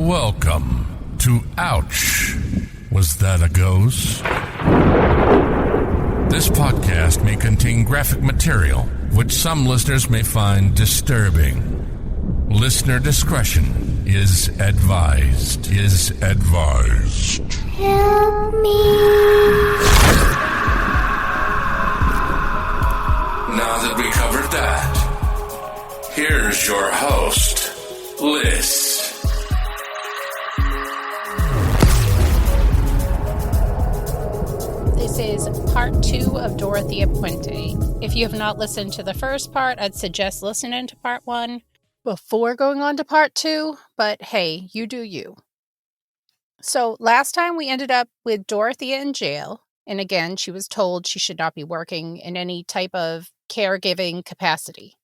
Welcome to Ouch. Was that a ghost? This podcast may contain graphic material, which some listeners may find disturbing. Listener discretion is advised. Help me. Now that we covered that, here's your host, Liz. This is part 2 of Dorothea Puente. If you have not listened to the first part, I'd suggest listening to part 1 before going on to part 2, but hey, you do you. So last time we ended up with Dorothea in jail, and again, she was told she should not be working in any type of caregiving capacity.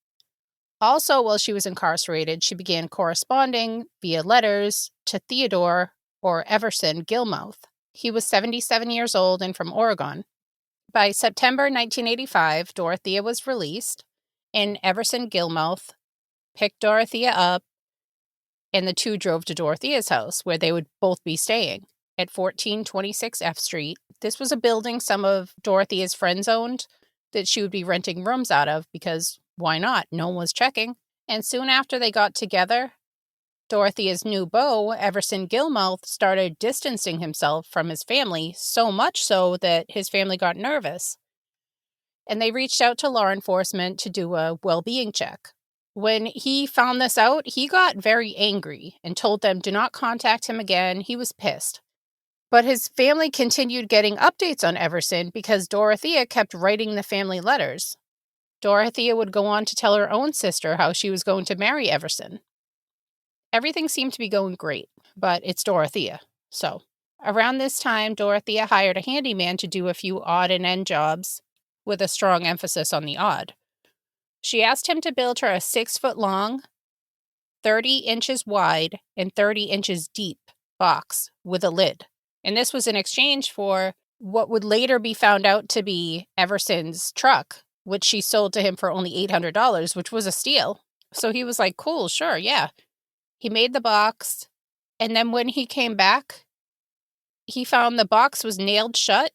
Also, while she was incarcerated, she began corresponding via letters to Theodore or Everson Gilmouth. He was 77 years old and from Oregon. By September 1985, Dorothea was released, and Everson Gilmouth picked Dorothea up, and the two drove to Dorothea's house, where they would both be staying, at 1426 F Street. This was a building some of Dorothea's friends owned that she would be renting rooms out of, because why not? No one was checking. And soon after they got together, Dorothea's new beau, Everson Gilmouth, started distancing himself from his family, so much so that his family got nervous. And they reached out to law enforcement to do a well-being check. When he found this out, he got very angry and told them do not contact him again. He was pissed. But his family continued getting updates on Everson because Dorothea kept writing the family letters. Dorothea would go on to tell her own sister how she was going to marry Everson. Everything seemed to be going great, but it's Dorothea. So, around this time, Dorothea hired a handyman to do a few odd and end jobs, with a strong emphasis on the odd. She asked him to build her a 6-foot-long, 30 inches wide, and 30 inches deep box with a lid. And this was in exchange for what would later be found out to be Everson's truck, which she sold to him for only $800, which was a steal. So he was like, cool, sure, yeah. He made the box, and then when he came back, he found the box was nailed shut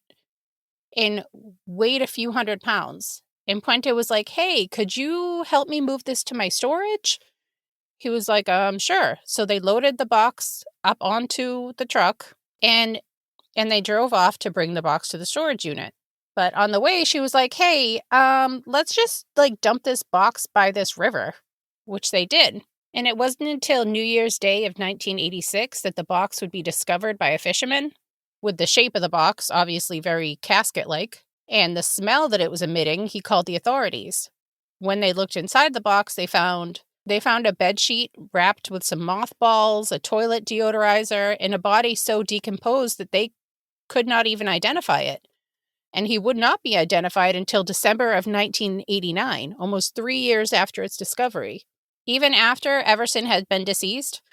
and weighed a few hundred pounds. And Puente was like, hey, could you help me move this to my storage? He was like, sure. So they loaded the box up onto the truck, and they drove off to bring the box to the storage unit. But on the way, she was like, hey, let's just dump this box by this river, which they did. And it wasn't until New Year's Day of 1986 that the box would be discovered by a fisherman, with the shape of the box obviously very casket-like, and the smell that it was emitting. He called the authorities. When they looked inside the box, they found a bedsheet wrapped with some mothballs, a toilet deodorizer, and a body so decomposed that they could not even identify it. And he would not be identified until December of 1989, almost 3 years after its discovery. Even after Everson had been deceased,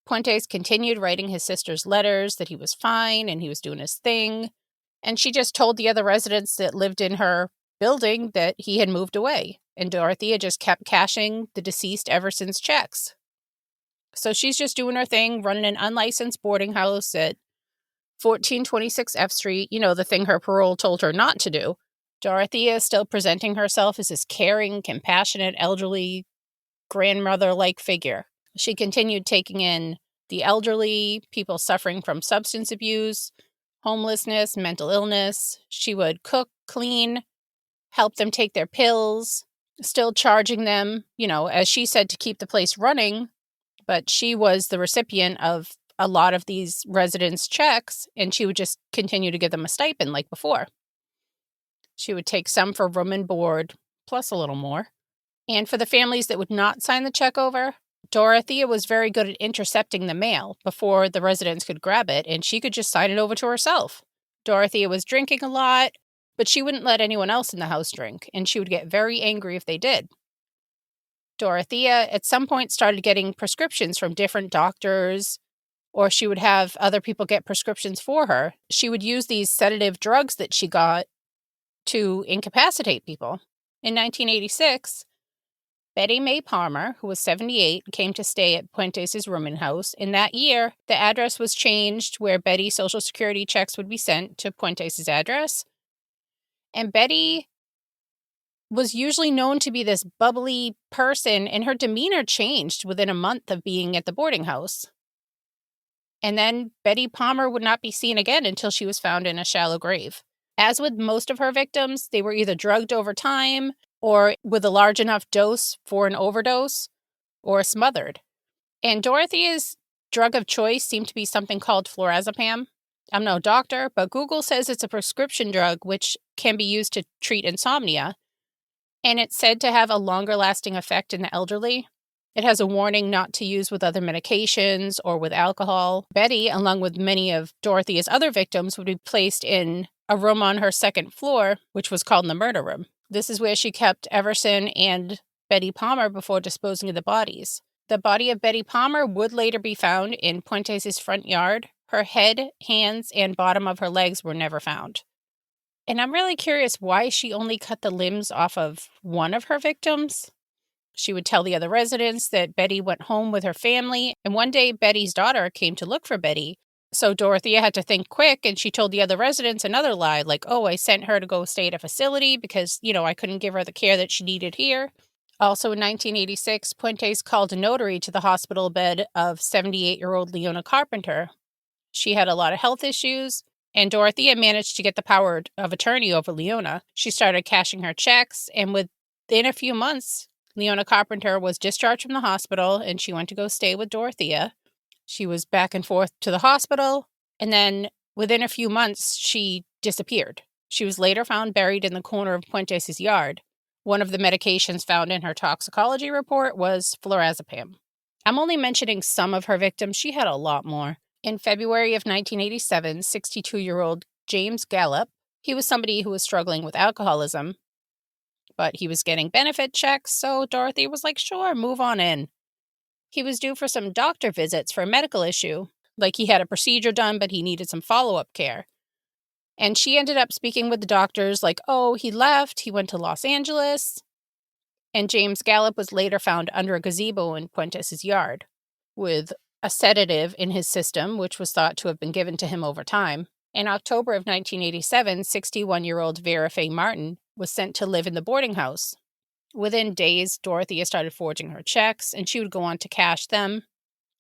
Puentes continued writing his sister's letters that he was fine and he was doing his thing. And she just told the other residents that lived in her building that he had moved away. And Dorothea just kept cashing the deceased Everson's checks. So she's just doing her thing, running an unlicensed boarding house at 1426 F Street, the thing her parole told her not to do. Dorothea is still presenting herself as this caring, compassionate, elderly, grandmother-like figure. She continued taking in the elderly, people suffering from substance abuse, homelessness, mental illness. She would cook, clean, help them take their pills, still charging them, as she said, to keep the place running. But she was the recipient of a lot of these residents' checks, and she would just continue to give them a stipend like before. She would take some for room and board, plus a little more. And for the families that would not sign the check over, Dorothea was very good at intercepting the mail before the residents could grab it, and she could just sign it over to herself. Dorothea was drinking a lot, but she wouldn't let anyone else in the house drink, and she would get very angry if they did. Dorothea at some point started getting prescriptions from different doctors, or she would have other people get prescriptions for her. She would use these sedative drugs that she got to incapacitate people. In 1986, Betty Mae Palmer, who was 78, came to stay at Puentes' rooming house. In that year, the address was changed where Betty's Social Security checks would be sent to Puentes' address. And Betty was usually known to be this bubbly person, and her demeanor changed within a month of being at the boarding house. And then Betty Palmer would not be seen again until she was found in a shallow grave. As with most of her victims, they were either drugged over time or with a large enough dose for an overdose or smothered. And Dorothea's drug of choice seemed to be something called flurazepam. I'm no doctor, but Google says it's a prescription drug which can be used to treat insomnia. And it's said to have a longer lasting effect in the elderly. It has a warning not to use with other medications or with alcohol. Betty, along with many of Dorothea's other victims, would be placed in a room on her second floor, which was called the murder room. This is where she kept Everson and Betty Palmer before disposing of the bodies. The body of Betty Palmer would later be found in Puentes' front yard. Her head, hands, and bottom of her legs were never found. And I'm really curious why she only cut the limbs off of one of her victims. She would tell the other residents that Betty went home with her family, and one day Betty's daughter came to look for Betty. So Dorothea had to think quick, and she told the other residents another lie, like, oh, I sent her to go stay at a facility because, I couldn't give her the care that she needed here. Also in 1986, Puentes called a notary to the hospital bed of 78-year-old Leona Carpenter. She had a lot of health issues, and Dorothea managed to get the power of attorney over Leona. She started cashing her checks, and within a few months, Leona Carpenter was discharged from the hospital, and she went to go stay with Dorothea. She was back and forth to the hospital, and then within a few months, she disappeared. She was later found buried in the corner of Puentes' yard. One of the medications found in her toxicology report was flurazepam. I'm only mentioning some of her victims. She had a lot more. In February of 1987, 62-year-old James Gallup, he was somebody who was struggling with alcoholism, but he was getting benefit checks, so Dorothy was like, sure, move on in. He was due for some doctor visits for a medical issue, like he had a procedure done, but he needed some follow-up care. And she ended up speaking with the doctors like, oh, he left, he went to Los Angeles. And James Gallup was later found under a gazebo in Puentes' yard with a sedative in his system, which was thought to have been given to him over time. In October of 1987, 61-year-old Vera Faye Martin was sent to live in the boarding house. Within days, Dorothea started forging her checks, and she would go on to cash them.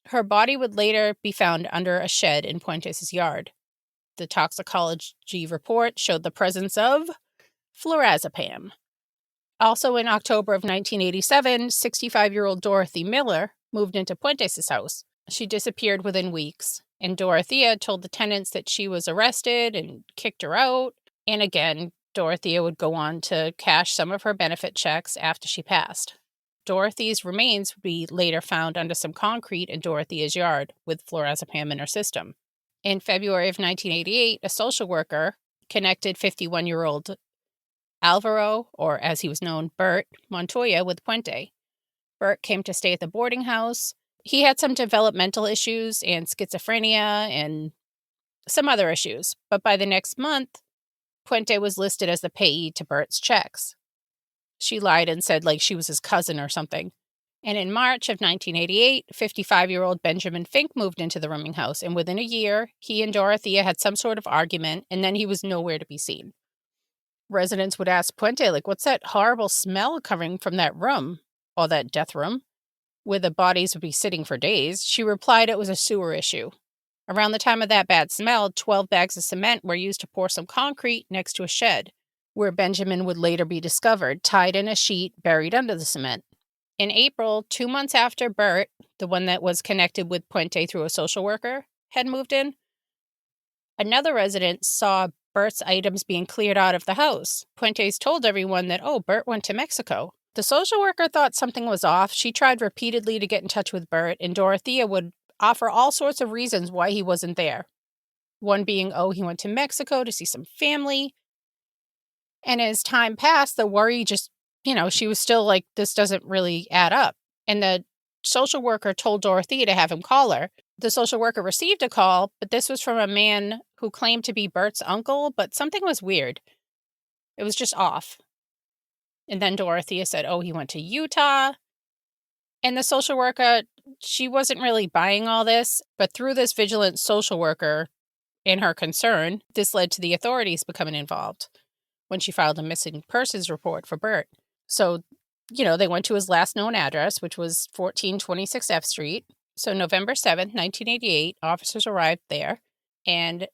Her body would later be found under a shed in Puentes' yard. The toxicology report showed the presence of flurazepam. Also in October of 1987, 65-year-old Dorothy Miller moved into Puentes' house. She disappeared within weeks, and Dorothea told the tenants that she was arrested and kicked her out. And again, Dorothea would go on to cash some of her benefit checks after she passed. Dorothy's remains would be later found under some concrete in Dorothea's yard with flurazepam in her system. In February of 1988, a social worker connected 51-year-old Alvaro, or as he was known, Bert Montoya, with Puente. Bert came to stay at the boarding house. He had some developmental issues and schizophrenia and some other issues, but by the next month, Puente was listed as the payee to Bert's checks. She lied and said like she was his cousin or something. And in March of 1988, 55-year-old Benjamin Fink moved into the rooming house, and within a year, he and Dorothea had some sort of argument, and then he was nowhere to be seen. Residents would ask Puente, like, what's that horrible smell coming from that room, or that death room, where the bodies would be sitting for days? She replied it was a sewer issue. Around the time of that bad smell, 12 bags of cement were used to pour some concrete next to a shed, where Benjamin would later be discovered, tied in a sheet buried under the cement. In April, 2 months after Bert, the one that was connected with Puente through a social worker, had moved in, another resident saw Bert's items being cleared out of the house. Puentes told everyone that, oh, Bert went to Mexico. The social worker thought something was off. She tried repeatedly to get in touch with Bert, and Dorothea would offer all sorts of reasons why he wasn't there. One being, oh, he went to Mexico to see some family. And as time passed, the worry just, she was still like, this doesn't really add up. And the social worker told Dorothea to have him call her. The social worker received a call, but this was from a man who claimed to be Bert's uncle, but something was weird. It was just off. And then Dorothea said, oh, he went to Utah. And the social worker, she wasn't really buying all this, but through this vigilant social worker and her concern, this led to the authorities becoming involved when she filed a missing persons report for Bert. So, they went to his last known address, which was 1426 F Street. So November 7th, 1988, officers arrived there, and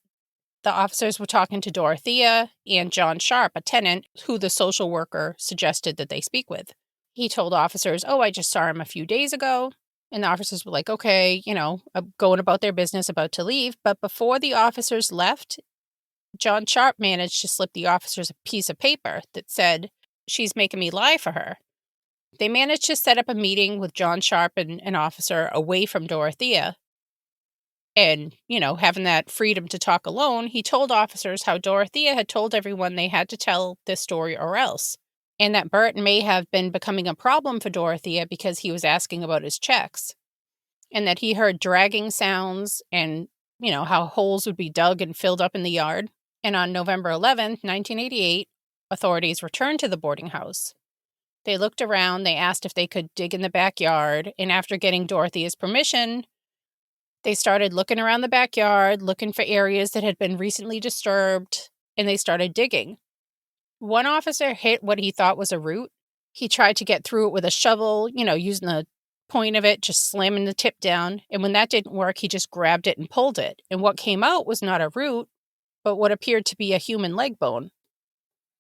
the officers were talking to Dorothea and John Sharp, a tenant who the social worker suggested that they speak with. He told officers, I just saw him a few days ago. And the officers were like, okay, going about their business, about to leave. But before the officers left, John Sharp managed to slip the officers a piece of paper that said, "She's making me lie for her." They managed to set up a meeting with John Sharp and an officer away from Dorothea. And, having that freedom to talk alone, he told officers how Dorothea had told everyone they had to tell this story or else. And that Bert may have been becoming a problem for Dorothea because he was asking about his checks. And that he heard dragging sounds and, how holes would be dug and filled up in the yard. And on November 11th, 1988, authorities returned to the boarding house. They looked around, they asked if they could dig in the backyard, and after getting Dorothea's permission, they started looking around the backyard, looking for areas that had been recently disturbed, and they started digging. One officer hit what he thought was a root. He tried to get through it with a shovel, using the point of it, just slamming the tip down. And when that didn't work, he just grabbed it and pulled it. And what came out was not a root, but what appeared to be a human leg bone.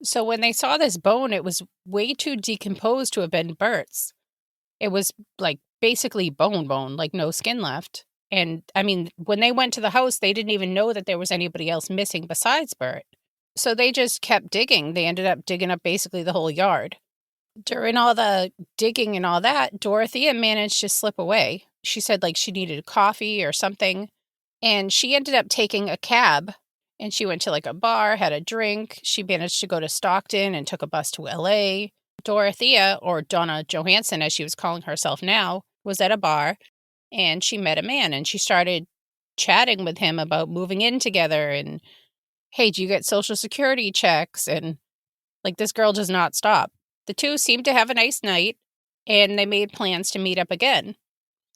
So when they saw this bone, it was way too decomposed to have been Bert's. It was like basically bone, like no skin left. And I mean, when they went to the house, they didn't even know that there was anybody else missing besides Bert. So they just kept digging. They ended up digging up basically the whole yard. During all the digging and all that, Dorothea managed to slip away. She said she needed coffee or something. And she ended up taking a cab. And she went to a bar, had a drink. She managed to go to Stockton and took a bus to LA. Dorothea, or Donna Johansson as she was calling herself now, was at a bar. And she met a man and she started chatting with him about moving in together and, hey, do you get Social Security checks? And this girl does not stop. The two seemed to have a nice night and they made plans to meet up again.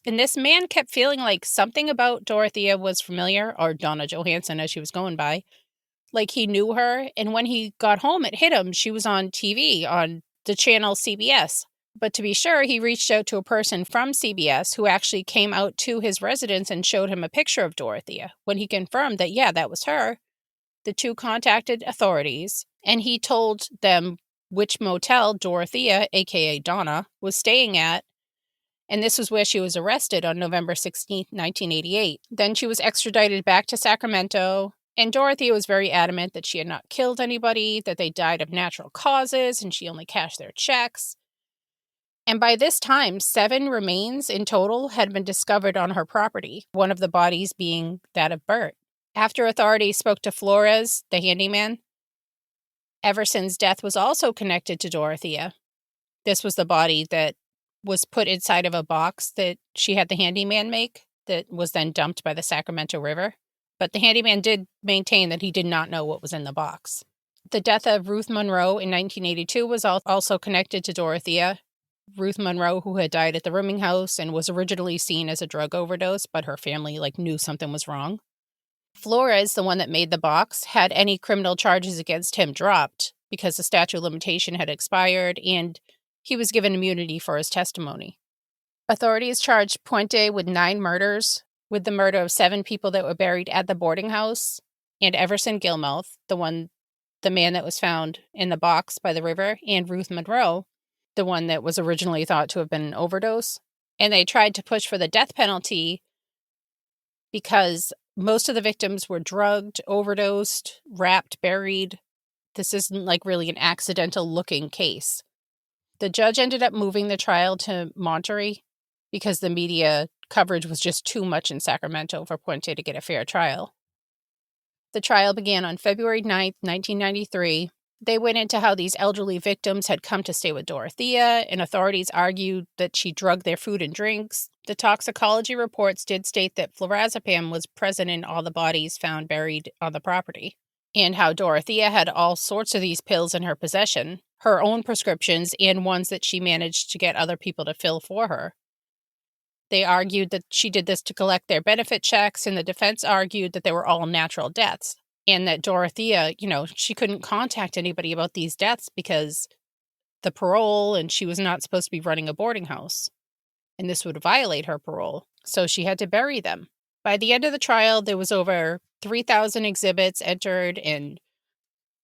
And this man kept feeling like something about Dorothea was familiar, or Donna Johansson as she was going by. Like he knew her. And when he got home, it hit him. She was on TV on the channel CBS. But to be sure, he reached out to a person from CBS who actually came out to his residence and showed him a picture of Dorothea. When he confirmed that, yeah, that was her, the two contacted authorities, and he told them which motel Dorothea, aka Donna, was staying at. And this was where she was arrested on November 16th, 1988. Then she was extradited back to Sacramento. And Dorothea was very adamant that she had not killed anybody, that they died of natural causes, and she only cashed their checks. And by this time, 7 remains in total had been discovered on her property, one of the bodies being that of Bert. After authorities spoke to Flores, the handyman, Everson's death was also connected to Dorothea. This was the body that was put inside of a box that she had the handyman make that was then dumped by the Sacramento River. But the handyman did maintain that he did not know what was in the box. The death of Ruth Monroe in 1982 was also connected to Dorothea. Ruth Monroe, who had died at the rooming house and was originally seen as a drug overdose, but her family knew something was wrong. Flores, the one that made the box, had any criminal charges against him dropped because the statute of limitation had expired and he was given immunity for his testimony. Authorities charged Puente with 9 murders, with the murder of 7 people that were buried at the boarding house, and Everson Gilmouth, the man that was found in the box by the river, and Ruth Monroe, the one that was originally thought to have been an overdose. And they tried to push for the death penalty because most of the victims were drugged, overdosed, wrapped, buried. This isn't really an accidental looking case. The judge ended up moving the trial to Monterey because the media coverage was just too much in Sacramento for Puente to get a fair trial. The trial began on February 9th, 1993. They went into how these elderly victims had come to stay with Dorothea, and authorities argued that she drugged their food and drinks. The toxicology reports did state that flurazepam was present in all the bodies found buried on the property, and how Dorothea had all sorts of these pills in her possession, her own prescriptions and ones that she managed to get other people to fill for her. They argued that she did this to collect their benefit checks, and the defense argued that they were all natural deaths, and that Dorothea, she couldn't contact anybody about these deaths because the parole, and she was not supposed to be running a boarding house, and this would violate her parole, so she had to bury them. By the end of the trial, there was over 3,000 exhibits entered, and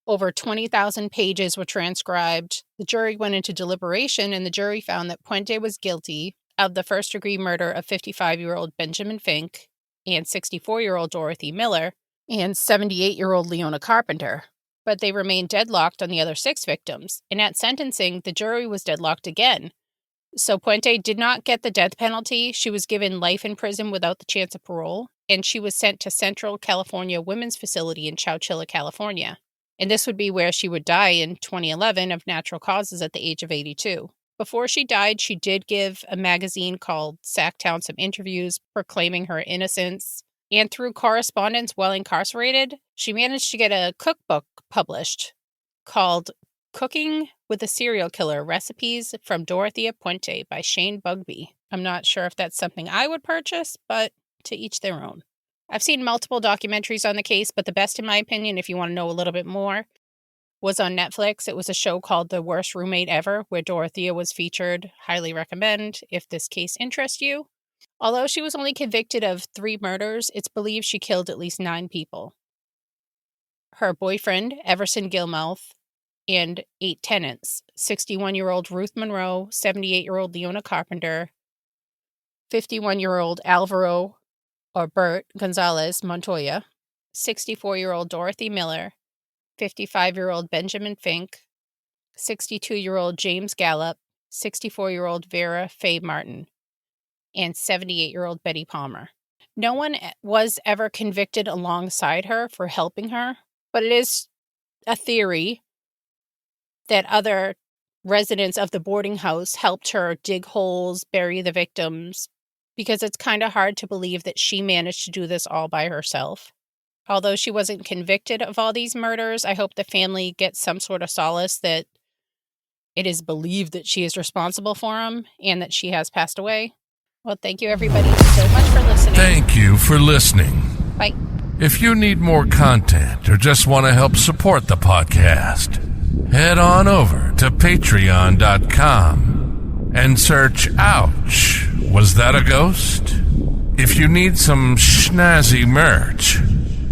over 20,000 pages were transcribed. The jury went into deliberation, and the jury found that Puente was guilty of the first-degree murder of 55-year-old Benjamin Fink and 64-year-old Dorothy Miller and 78-year-old Leona Carpenter. But they remained deadlocked on the other 6 victims. And at sentencing, the jury was deadlocked again. So Puente did not get the death penalty. She was given life in prison without the chance of parole, and she was sent to Central California Women's Facility in Chowchilla, California. And this would be where she would die in 2011 of natural causes at the age of 82. Before she died, she did give a magazine called Sacktown some interviews proclaiming her innocence. And through correspondence while incarcerated, she managed to get a cookbook published called Cooking with a Serial Killer, Recipes from Dorothea Puente by Shane Bugbee. I'm not sure if that's something I would purchase, but to each their own. I've seen multiple documentaries on the case, but the best, in my opinion, if you want to know a little bit more, was on Netflix. It was a show called The Worst Roommate Ever, where Dorothea was featured. Highly recommend if this case interests you. Although she was only convicted of 3 murders, it's believed she killed at least 9 people. Her boyfriend, Everson Gilmouth, and 8 tenants, 61-year-old Ruth Monroe, 78-year-old Leona Carpenter, 51-year-old Alvaro or Bert Gonzalez Montoya, 64-year-old Dorothy Miller, 55-year-old Benjamin Fink, 62-year-old James Gallup, 64-year-old Vera Faye Martin, and 78-year-old Betty Palmer. No one was ever convicted alongside her for helping her, but it is a theory that other residents of the boarding house helped her dig holes, bury the victims, because it's kind of hard to believe that she managed to do this all by herself. Although she wasn't convicted of all these murders, I hope the family gets some sort of solace that it is believed that she is responsible for them and that she has passed away. Well, thank you everybody so much for listening. Thank you for listening. Bye. If you need more content or just want to help support the podcast, head on over to patreon.com and search Ouch, Was That a Ghost? If you need some snazzy merch,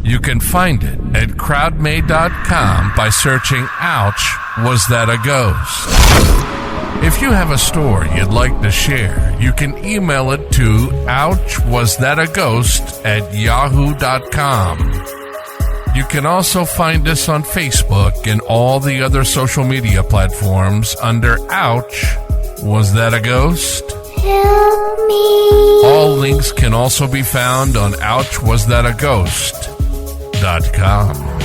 you can find it at crowdmade.com by searching Ouch, Was That a Ghost? If you have a story you'd like to share, you can email it to ouchwasthataghost@yahoo.com. You can also find us on Facebook and all the other social media platforms under Ouch, Was That a Ghost? Help me. All links can also be found on ouchwasthataghost.com.